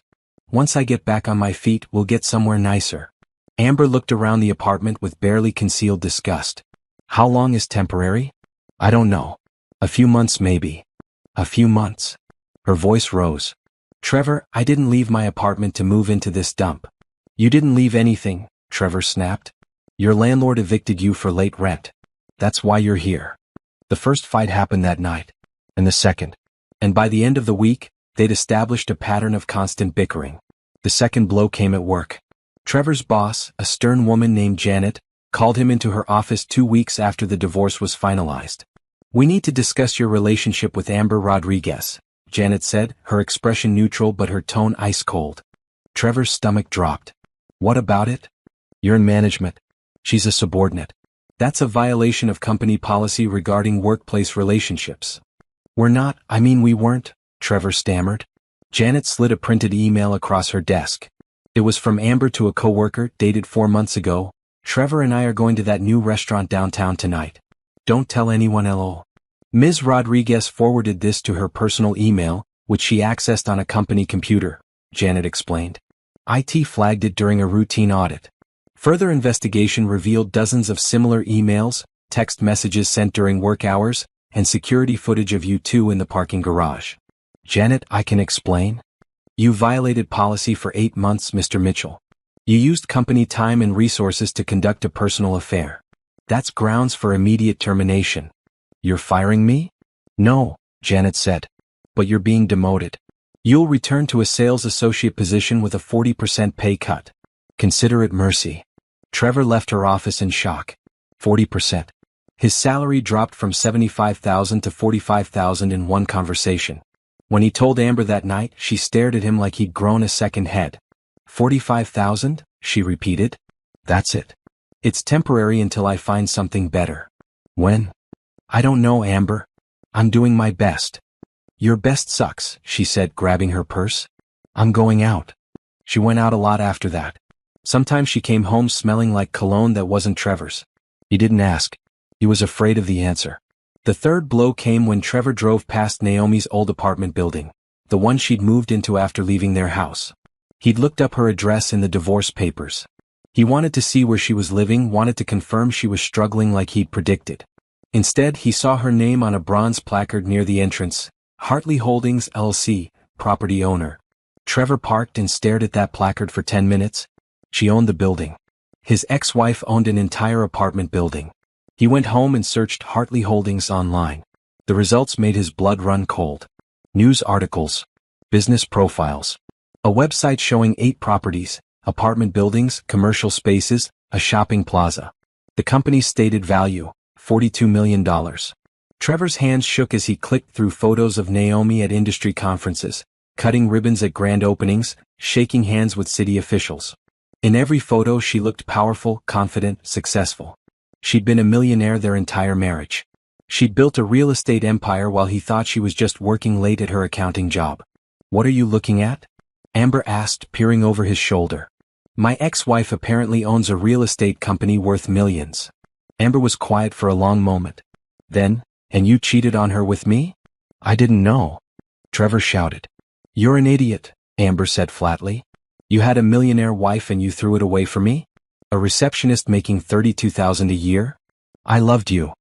"Once I get back on my feet, we'll get somewhere nicer." Amber looked around the apartment with barely concealed disgust. "How long is temporary?" "I don't know. A few months maybe." "A few months?" Her voice rose. "Trevor, I didn't leave my apartment to move into this dump." "You didn't leave anything," Trevor snapped. "Your landlord evicted you for late rent. That's why you're here." The first fight happened that night. And the second. And by the end of the week, they'd established a pattern of constant bickering. The second blow came at work. Trevor's boss, a stern woman named Janet, called him into her office 2 weeks after the divorce was finalized. "We need to discuss your relationship with Amber Rodriguez," Janet said, her expression neutral but her tone ice cold. Trevor's stomach dropped. "What about it?" "You're in management. She's a subordinate. That's a violation of company policy regarding workplace relationships." "We're not, we weren't," Trevor stammered. Janet slid a printed email across her desk. It was from Amber to a coworker, dated 4 months ago. "Trevor and I are going to that new restaurant downtown tonight. Don't tell anyone, lol." Ms. Rodriguez forwarded this to her personal email, which she accessed on a company computer, Janet explained. IT flagged it during a routine audit. Further investigation revealed dozens of similar emails, text messages sent during work hours, and security footage of you two in the parking garage. "Janet, I can explain. You violated policy for 8 months, Mr. Mitchell. You used company time and resources to conduct a personal affair. That's grounds for immediate termination." "You're firing me?" "No," Janet said. "But you're being demoted. You'll return to a sales associate position with a 40% pay cut. Consider it mercy." Trevor left her office in shock. 40%. His salary dropped from $75,000 to $45,000 in one conversation. When he told Amber that night, she stared at him like he'd grown a second head. "$45,000? She repeated. "That's it. It's temporary until I find something better." "When?" "I don't know, Amber. I'm doing my best." "Your best sucks," she said, grabbing her purse. "I'm going out." She went out a lot after that. Sometimes she came home smelling like cologne that wasn't Trevor's. He didn't ask. He was afraid of the answer. The third blow came when Trevor drove past Naomi's old apartment building, the one she'd moved into after leaving their house. He'd looked up her address in the divorce papers. He wanted to see where she was living, wanted to confirm she was struggling like he'd predicted. Instead, he saw her name on a bronze placard near the entrance, Hartley Holdings, LC, property owner. Trevor parked and stared at that placard for 10 minutes. She owned the building. His ex-wife owned an entire apartment building. He went home and searched Hartley Holdings online. The results made his blood run cold. News articles, business profiles, a website showing 8 properties, apartment buildings, commercial spaces, a shopping plaza. The company's stated value, $42 million. Trevor's hands shook as he clicked through photos of Naomi at industry conferences, cutting ribbons at grand openings, shaking hands with city officials. In every photo she looked powerful, confident, successful. She'd been a millionaire their entire marriage. She'd built a real estate empire while he thought she was just working late at her accounting job. "What are you looking at?" Amber asked, peering over his shoulder. "My ex-wife apparently owns a real estate company worth millions." Amber was quiet for a long moment. Then, "And you cheated on her with me?" "I didn't know." Trevor shouted. "You're an idiot," Amber said flatly. "You had a millionaire wife and you threw it away for me? A receptionist making $32,000 a year? I loved you."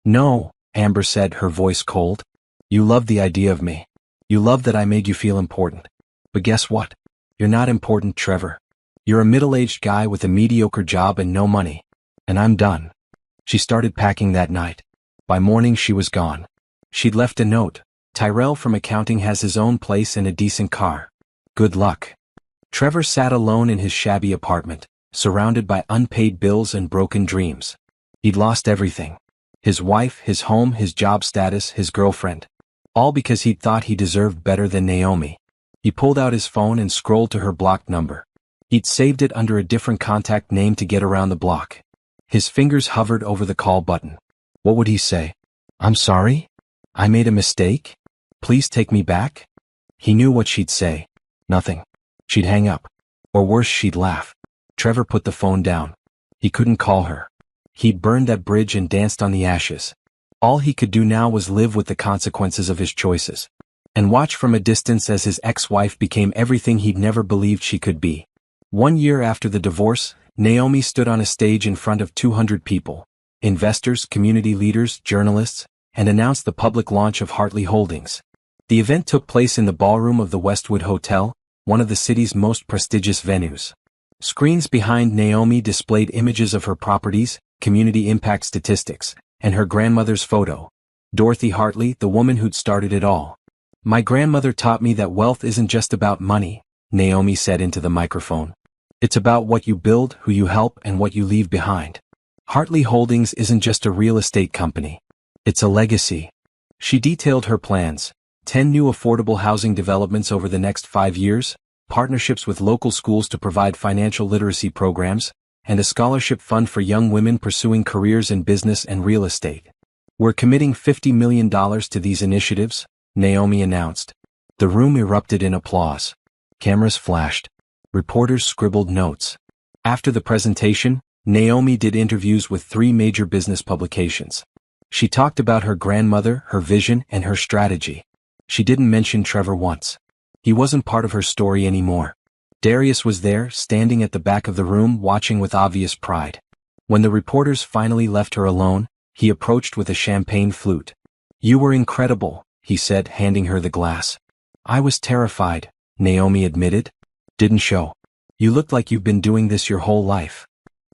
"No," Amber said, her voice cold. "You loved the idea of me. You loved that I made you feel important. But guess what? You're not important, Trevor. You're a middle-aged guy with a mediocre job and no money. And I'm done." She started packing that night. By morning she was gone. She'd left a note. "Tyrell from accounting has his own place and a decent car. Good luck." Trevor sat alone in his shabby apartment, surrounded by unpaid bills and broken dreams. He'd lost everything. His wife, his home, his job status, his girlfriend. All because he'd thought he deserved better than Naomi. He pulled out his phone and scrolled to her blocked number. He'd saved it under a different contact name to get around the block. His fingers hovered over the call button. What would he say? "I'm sorry? I made a mistake? Please take me back?" He knew what she'd say. Nothing. She'd hang up. Or worse, she'd laugh. Trevor put the phone down. He couldn't call her. He'd burned that bridge and danced on the ashes. All he could do now was live with the consequences of his choices. And watch from a distance as his ex-wife became everything he'd never believed she could be. 1 year after the divorce, Naomi stood on a stage in front of 200 people, investors, community leaders, journalists, and announced the public launch of Hartley Holdings. The event took place in the ballroom of the Westwood Hotel, one of the city's most prestigious venues. Screens behind Naomi displayed images of her properties, community impact statistics, and her grandmother's photo. Dorothy Hartley, the woman who'd started it all. "My grandmother taught me that wealth isn't just about money," Naomi said into the microphone. "It's about what you build, who you help, and what you leave behind. Hartley Holdings isn't just a real estate company. It's a legacy." She detailed her plans. 10 new affordable housing developments over the next 5 years, partnerships with local schools to provide financial literacy programs, and a scholarship fund for young women pursuing careers in business and real estate. "We're committing $50 million to these initiatives," Naomi announced. The room erupted in applause. Cameras flashed. Reporters scribbled notes. After the presentation, Naomi did interviews with 3 major business publications. She talked about her grandmother, her vision, and her strategy. She didn't mention Trevor once. He wasn't part of her story anymore. Darius was there, standing at the back of the room, watching with obvious pride. When the reporters finally left her alone, he approached with a champagne flute. "You were incredible," he said, handing her the glass. "I was terrified," Naomi admitted. "Didn't show. You looked like you've been doing this your whole life."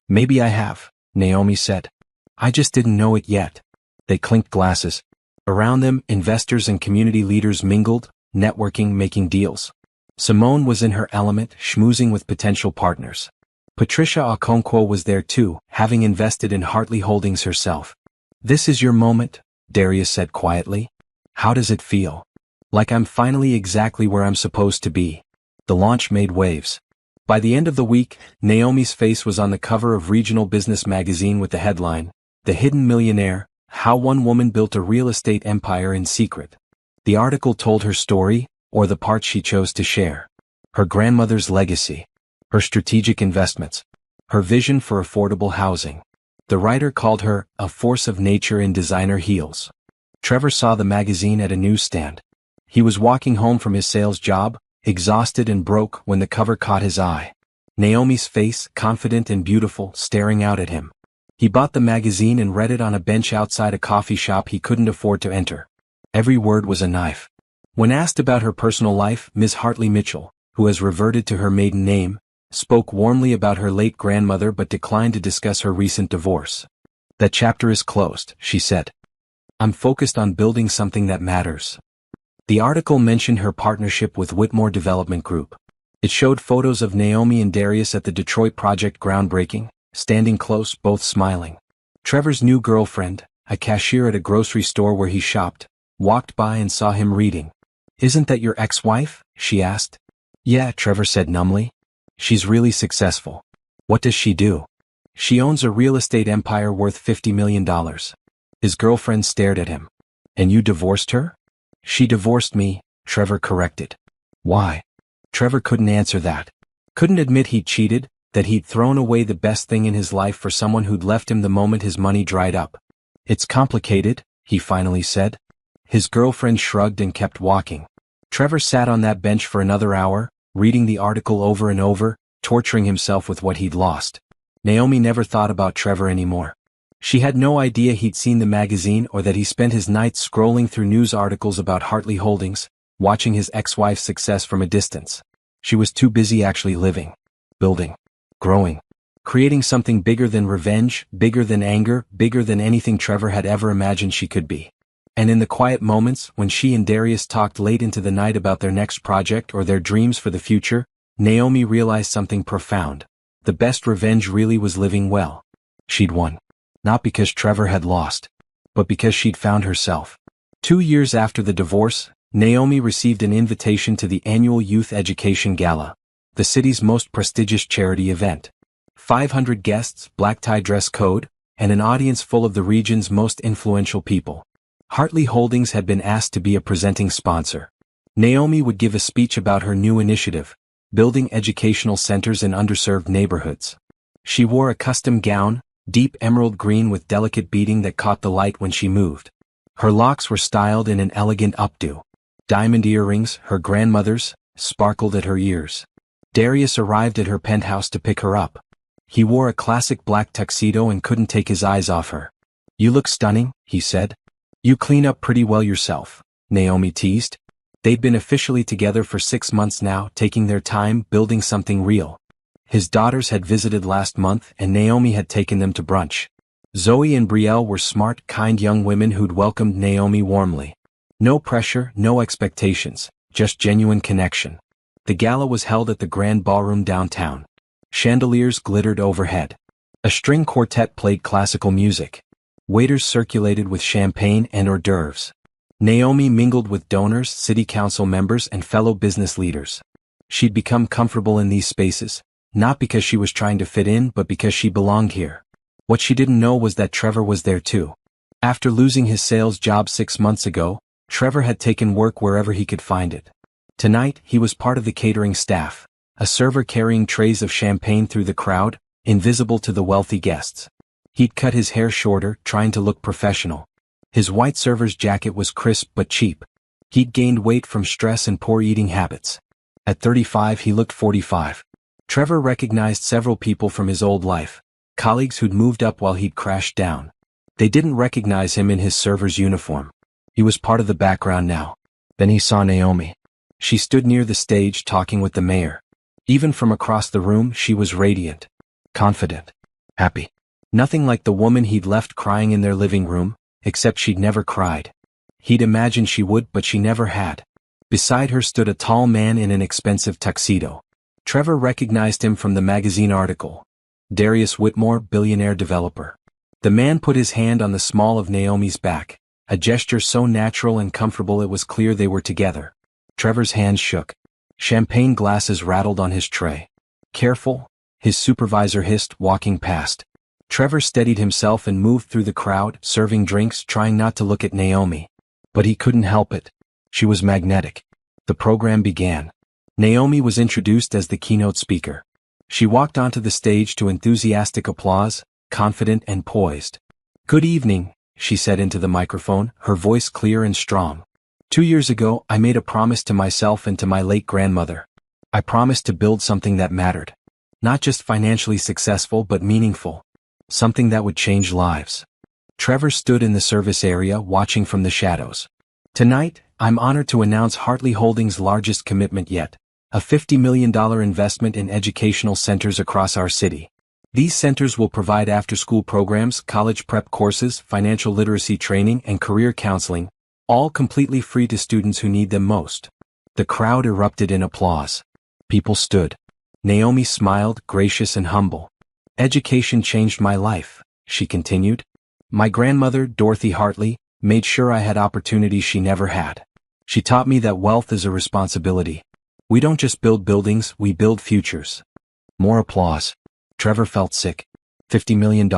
"Maybe I have," Naomi said. "I just didn't know it yet." They clinked glasses. Around them, investors and community leaders mingled, networking, making deals. Simone was in her element, schmoozing with potential partners. Patricia Okonkwo was there too, having invested in Hartley Holdings herself. "This is your moment," Darius said quietly. "How does it feel?" "Like I'm finally exactly where I'm supposed to be." The launch made waves. By the end of the week, Naomi's face was on the cover of Regional Business magazine with the headline, "The Hidden Millionaire, How One Woman Built a Real Estate Empire in Secret." The article told her story, or the part she chose to share. Her grandmother's legacy. Her strategic investments. Her vision for affordable housing. The writer called her a force of nature in designer heels. Trevor saw the magazine at a newsstand. He was walking home from his sales job, exhausted and broke, when the cover caught his eye. Naomi's face, confident and beautiful, staring out at him. He bought the magazine and read it on a bench outside a coffee shop he couldn't afford to enter. Every word was a knife. When asked about her personal life, Ms. Hartley Mitchell, who has reverted to her maiden name, spoke warmly about her late grandmother but declined to discuss her recent divorce. "That chapter is closed," she said. "I'm focused on building something that matters." The article mentioned her partnership with Whitmore Development Group. It showed photos of Naomi and Darius at the Detroit project groundbreaking, standing close, both smiling. Trevor's new girlfriend, a cashier at a grocery store where he shopped, walked by and saw him reading. "Isn't that your ex-wife?" she asked. "Yeah," Trevor said numbly. "She's really successful." "What does she do?" "She owns a real estate empire worth $50 million. His girlfriend stared at him. "And you divorced her?" "She divorced me," Trevor corrected. "Why?" Trevor couldn't answer that. Couldn't admit he'd cheated, that he'd thrown away the best thing in his life for someone who'd left him the moment his money dried up. "It's complicated," he finally said. His girlfriend shrugged and kept walking. Trevor sat on that bench for another hour, reading the article over and over, torturing himself with what he'd lost. Naomi never thought about Trevor anymore. She had no idea he'd seen the magazine or that he spent his nights scrolling through news articles about Hartley Holdings, watching his ex-wife's success from a distance. She was too busy actually living, building, growing, creating something bigger than revenge, bigger than anger, bigger than anything Trevor had ever imagined she could be. And in the quiet moments, when she and Darius talked late into the night about their next project or their dreams for the future, Naomi realized something profound. The best revenge really was living well. She'd won. Not because Trevor had lost, but because she'd found herself. 2 years after the divorce, Naomi received an invitation to the annual Youth Education Gala, the city's most prestigious charity event. 500 guests, black tie dress code, and an audience full of the region's most influential people. Hartley Holdings had been asked to be a presenting sponsor. Naomi would give a speech about her new initiative, building educational centers in underserved neighborhoods. She wore a custom gown, deep emerald green with delicate beading that caught the light when she moved. Her locks were styled in an elegant updo. Diamond earrings, her grandmother's, sparkled at her ears. Darius arrived at her penthouse to pick her up. He wore a classic black tuxedo and couldn't take his eyes off her. "You look stunning," he said. "You clean up pretty well yourself," Naomi teased. They'd been officially together for 6 months now, taking their time, building something real. His daughters had visited last month and Naomi had taken them to brunch. Zoe and Brielle were smart, kind young women who'd welcomed Naomi warmly. No pressure, no expectations, just genuine connection. The gala was held at the Grand Ballroom downtown. Chandeliers glittered overhead. A string quartet played classical music. Waiters circulated with champagne and hors d'oeuvres. Naomi mingled with donors, city council members, and fellow business leaders. She'd become comfortable in these spaces, not because she was trying to fit in but because she belonged here. What she didn't know was that Trevor was there too. After losing his sales job 6 months ago, Trevor had taken work wherever he could find it. Tonight, he was part of the catering staff, a server carrying trays of champagne through the crowd, invisible to the wealthy guests. He'd cut his hair shorter, trying to look professional. His white server's jacket was crisp but cheap. He'd gained weight from stress and poor eating habits. At 35, he looked 45. Trevor recognized several people from his old life, colleagues who'd moved up while he'd crashed down. They didn't recognize him in his server's uniform. He was part of the background now. Then he saw Naomi. She stood near the stage talking with the mayor. Even from across the room, she was radiant, confident, happy. Nothing like the woman he'd left crying in their living room, except she'd never cried. He'd imagined she would, but she never had. Beside her stood a tall man in an expensive tuxedo. Trevor recognized him from the magazine article. Darius Whitmore, billionaire developer. The man put his hand on the small of Naomi's back, a gesture so natural and comfortable it was clear they were together. Trevor's hands shook. Champagne glasses rattled on his tray. "Careful," his supervisor hissed, walking past. Trevor steadied himself and moved through the crowd, serving drinks, trying not to look at Naomi. But he couldn't help it. She was magnetic. The program began. Naomi was introduced as the keynote speaker. She walked onto the stage to enthusiastic applause, confident and poised. "Good evening," she said into the microphone, her voice clear and strong. 2 years ago, I made a promise to myself and to my late grandmother. I promised to build something that mattered. Not just financially successful but meaningful. Something that would change lives. Trevor stood in the service area watching from the shadows. Tonight, I'm honored to announce Hartley Holdings' largest commitment yet. A $50 million investment in educational centers across our city. These centers will provide after-school programs, college prep courses, financial literacy training, and career counseling, all completely free to students who need them most. The crowd erupted in applause. People stood. Naomi smiled, gracious and humble. Education changed my life, she continued. My grandmother, Dorothy Hartley, made sure I had opportunities she never had. She taught me that wealth is a responsibility. We don't just build buildings, we build futures. More applause. Trevor felt sick. $50 million.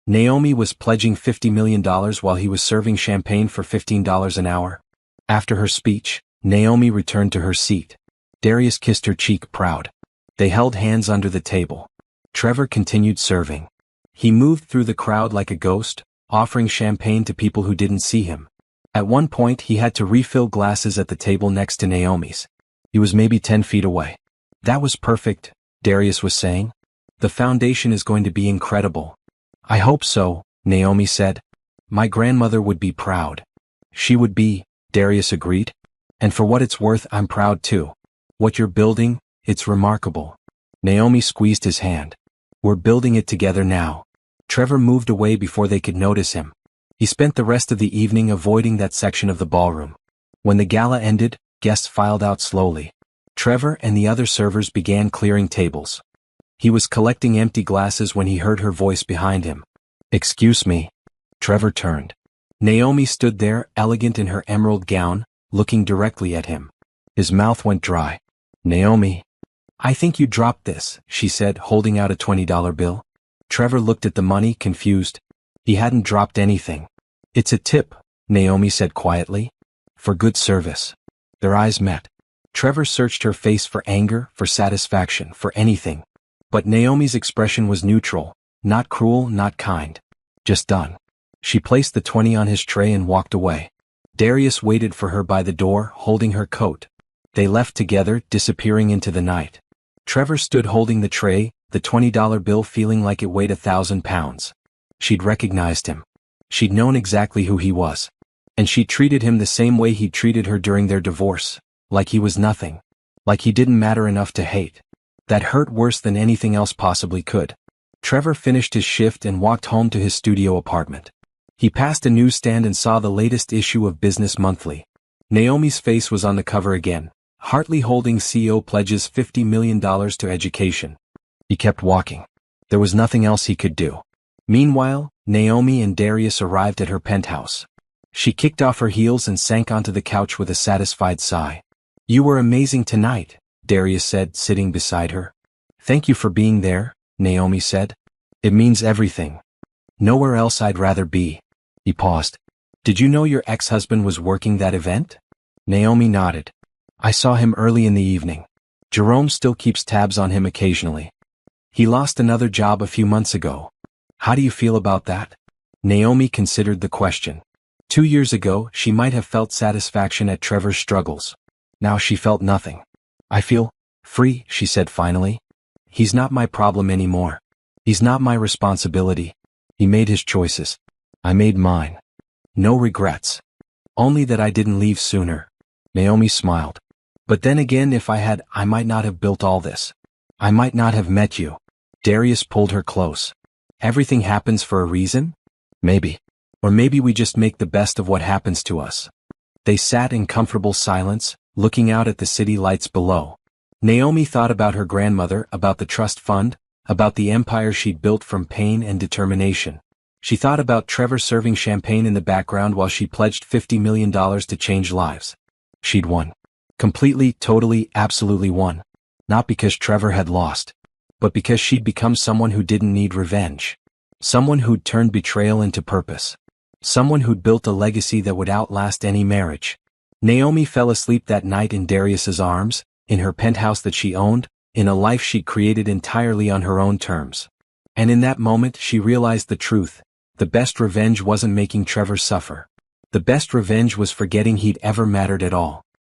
Naomi was pledging $50 million while he was serving champagne for $15 an hour. After her speech, Naomi returned to her seat. Darius kissed her cheek, proud. They held hands under the table. Trevor continued serving. He moved through the crowd like a ghost, offering champagne to people who didn't see him. At one point he had to refill glasses at the table next to Naomi's. He was maybe 10 feet away. That was perfect, Darius was saying. The foundation is going to be incredible. I hope so, Naomi said. My grandmother would be proud. She would be, Darius agreed. And for what it's worth, I'm proud too. What you're building, it's remarkable. Naomi squeezed his hand. We're building it together now. Trevor moved away before they could notice him. He spent the rest of the evening avoiding that section of the ballroom. When the gala ended, guests filed out slowly. Trevor and the other servers began clearing tables. He was collecting empty glasses when he heard her voice behind him. Excuse me. Trevor turned. Naomi stood there, elegant in her emerald gown, looking directly at him. His mouth went dry. Naomi. I think you dropped this, she said, holding out a $20 bill. Trevor looked at the money, confused. He hadn't dropped anything. It's a tip, Naomi said quietly. For good service. Their eyes met. Trevor searched her face for anger, for satisfaction, for anything. But Naomi's expression was neutral, not cruel, not kind. Just done. She placed the 20 on his tray and walked away. Darius waited for her by the door, holding her coat. They left together, disappearing into the night. Trevor stood holding the tray, the $20 bill feeling like it weighed 1,000 pounds. She'd recognized him. She'd known exactly who he was. And she treated him the same way he'd treated her during their divorce, like he was nothing. Like he didn't matter enough to hate. That hurt worse than anything else possibly could. Trevor finished his shift and walked home to his studio apartment. He passed a newsstand and saw the latest issue of Business Monthly. Naomi's face was on the cover again. Hartley Holdings CEO pledges $50 million to education. He kept walking. There was nothing else he could do. Meanwhile, Naomi and Darius arrived at her penthouse. She kicked off her heels and sank onto the couch with a satisfied sigh. You were amazing tonight, Darius said, sitting beside her. Thank you for being there, Naomi said. It means everything. Nowhere else I'd rather be. He paused. Did you know your ex-husband was working that event? Naomi nodded. I saw him early in the evening. Jerome still keeps tabs on him occasionally. He lost another job a few months ago. How do you feel about that? Naomi considered the question. 2 years ago, she might have felt satisfaction at Trevor's struggles. Now she felt nothing. I feel free, she said finally. He's not my problem anymore. He's not my responsibility. He made his choices. I made mine. No regrets. Only that I didn't leave sooner. Naomi smiled. But then again, if I had, I might not have built all this. I might not have met you. Darius pulled her close. Everything happens for a reason? Maybe. Or maybe we just make the best of what happens to us. They sat in comfortable silence, looking out at the city lights below. Naomi thought about her grandmother, about the trust fund, about the empire she'd built from pain and determination. She thought about Trevor serving champagne in the background while she pledged $50 million to change lives. She'd won. Completely, totally, absolutely won. Not because Trevor had lost, but because she'd become someone who didn't need revenge. Someone who'd turned betrayal into purpose. Someone who'd built a legacy that would outlast any marriage. Naomi fell asleep that night in Darius's arms, in her penthouse that she owned, in a life she'd created entirely on her own terms. And in that moment she realized the truth. The best revenge wasn't making Trevor suffer. The best revenge was forgetting he'd ever mattered at all.